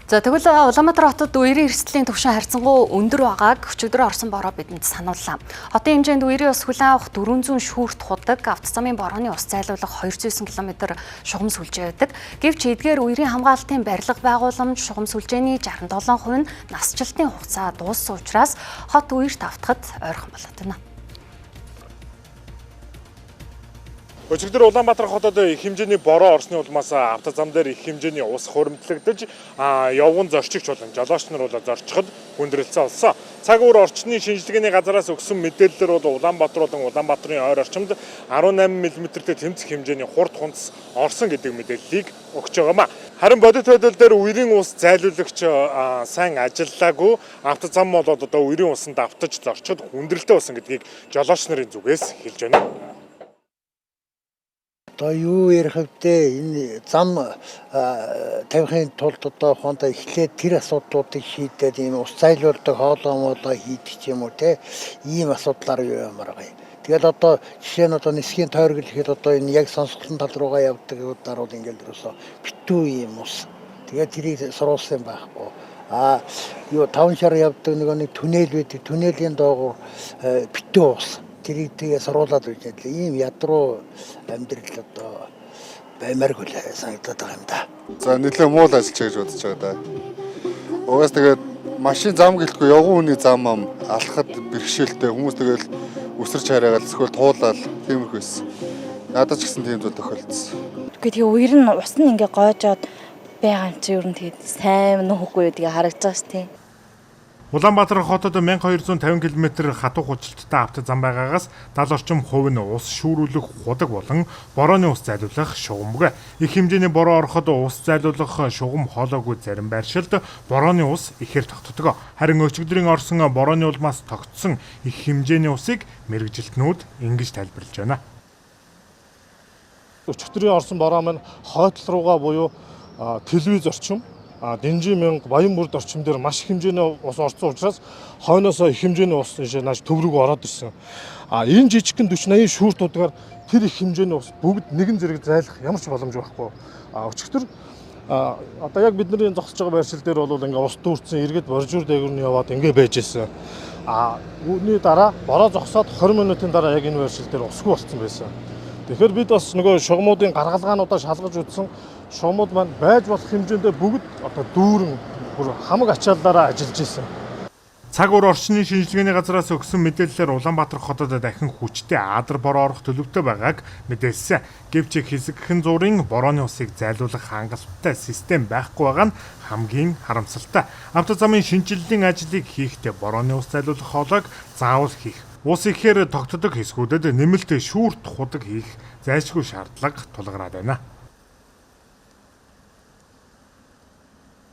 За тэгвэл Улаанбаатар хотод үерийн эрсдлийн түвшин харьцангуй өндөр байгааг өчигдөр орсон бороо бидэнд санууллаа. Хотын хэмжээнд үерийн ус хүлээн авах 400 шүүрт худаг автозамын борооны ус зайлуулах 209 км шугам сүлжээ байдаг. Гэвч эдгээр үерийн хамгаалалтын барилга байгууламж шугам сүлжээний 67% нь насжилтын хугацаа дууссан учраас хот үерт автахад ойрхон болоод байна. Өчигдөр Улаанбаатар хотод их хэмжээний бороо орсны улмаас автозам дээр их хэмжээний ус хуримтлагдаж явган зорчигч болон жолооч нар бол зорчиход хүндрэлцээ болсон. Цаг үр орчны шинжилгээний газараас өгсөн мэдээлэлээр бол Улаанбаатар болон Улаанбаатарын ойр орчимд 18 мм-тэй тэмцэх хэмжээний хурд хунц орсон гэдэг мэдээллийг өгч байгаамаа. Харин бодит байдал дээр үерийн ус зайлуулагч сайн ажиллаагүй, автозам бол одоо үерийн усанд автаж зорчод хүндрэлтэй болсон гэдгийг жолооч нарын зүгээс хэлж байна. Одоо юу ярих вдэ энэ зам тавихын тулд одоо хондоо эхлээд тэр асуудлуудыг шийдээд энэ ус зайлуулдаг хоолоо хийдэг ч юм уу те ийм асуудлаар юу ямар байгаа. Тэгэл одоо жишээ нь одоо нисхийн тойрог гэхэд одоо энэ яг сонсголон тал руугаа явдаг удаар бол ингээл дөрөсөө битүү ийм ус. Тэгээд тэрийг сурулсан байхгүй. Юу 5 шар явдаг нэг түнэл байдаг. Түнэлийн доогуур битүү ус. Тэрийг тэгээ суруулаад үжил ийм ядруу амьдрал одоо баймарг үл санагдаад байгаа юм да. За нэлээд муу л ажиллаж гэж бодож байгаа да. Угаас тэгээд машин зам гэлтгүй явган хүний зам алхахад бэрхшээлтэй хүмүүс тэгэл өсөрч хараагаад эсвэл туулаад тиймэрхүү байсан. Надад ч гэсэн тийм зүйл тохиолдсон. Тэгээ үер нь ус нь ингээ гоожоод байгаа юм чи ер нь тэгээд сайн нөхөхгүй тэгээ харагдаж байгаа ш тийм. Улаанбаатар хотод 1250 км хатуу хүчилттэй автозам байгаагаас 70 орчим хувь нь ус шүүрүүлэх худаг болон борооны ус зайлуулах шугамгүй. Их хэмжээний бороо ороход ус зайлуулах шугам хоолоогүй зарим байршилд борооны ус ихээр тогтдог. Харин өчигдрийн орсон борооны улмаас тогтсон их хэмжээний усыг мэргэжилтнүүд ингэж тайлбарлаж байна. Өчигдрийн орсон бороо маань хойдол руугаа буюу телевиз орчим Дэнжи мянга Баян бүрд орчим дээр маш их хэмжээний ус орсон учраас хойноос их хэмжээний ус нааш төв рүү ороод ирсэн. Энэ жижигхэн 40-80 шүүртүүдгээр тэр их хэмжээний ус бүгд нэгэн зэрэг зайлах ямар ч боломж байхгүй. Өчигдөр одоо яг бидний зогсож байгаа байршил дээр бол ингээ ус дүүрсэн эргэд боржуур дээгүүр нь яваад ингээ байж исэн. Үүний дараа бороо зогсоод 20 минутын дараа яг энэ байршил дээр усгүй болсон байсан. Тэгэхээр бид бас нөгөө шугамуудын гаргалгаануудаа шалгаж үзсэн. Шугамууд маань байж болох хэмжээндээ бүгд одоо дүүрэн бүр хамаг ачааллаараа ажиллаж исэн. Цаг үр орчны шинжилгээний газараас өгсөн мэдээллээр Улаанбаатар хотод дахин хүчтэй адар бороо орох төлөвтэй байгааг мэдээлсэн. Гэвч хэсэгхэн зургийн борооны усыг зайлуулах хангалттай систем байхгүй байгаа нь хамгийн харамсалтай. Автозамын шинжилгээний ажлыг хийхдээ борооны ус зайлуулах хоолойг заавал хийх. Ус ихээр тогтдог хэсгүүдэд нэмэлт шүүрт худаг хийх зайлшгүй шаардлага тулгараад байна.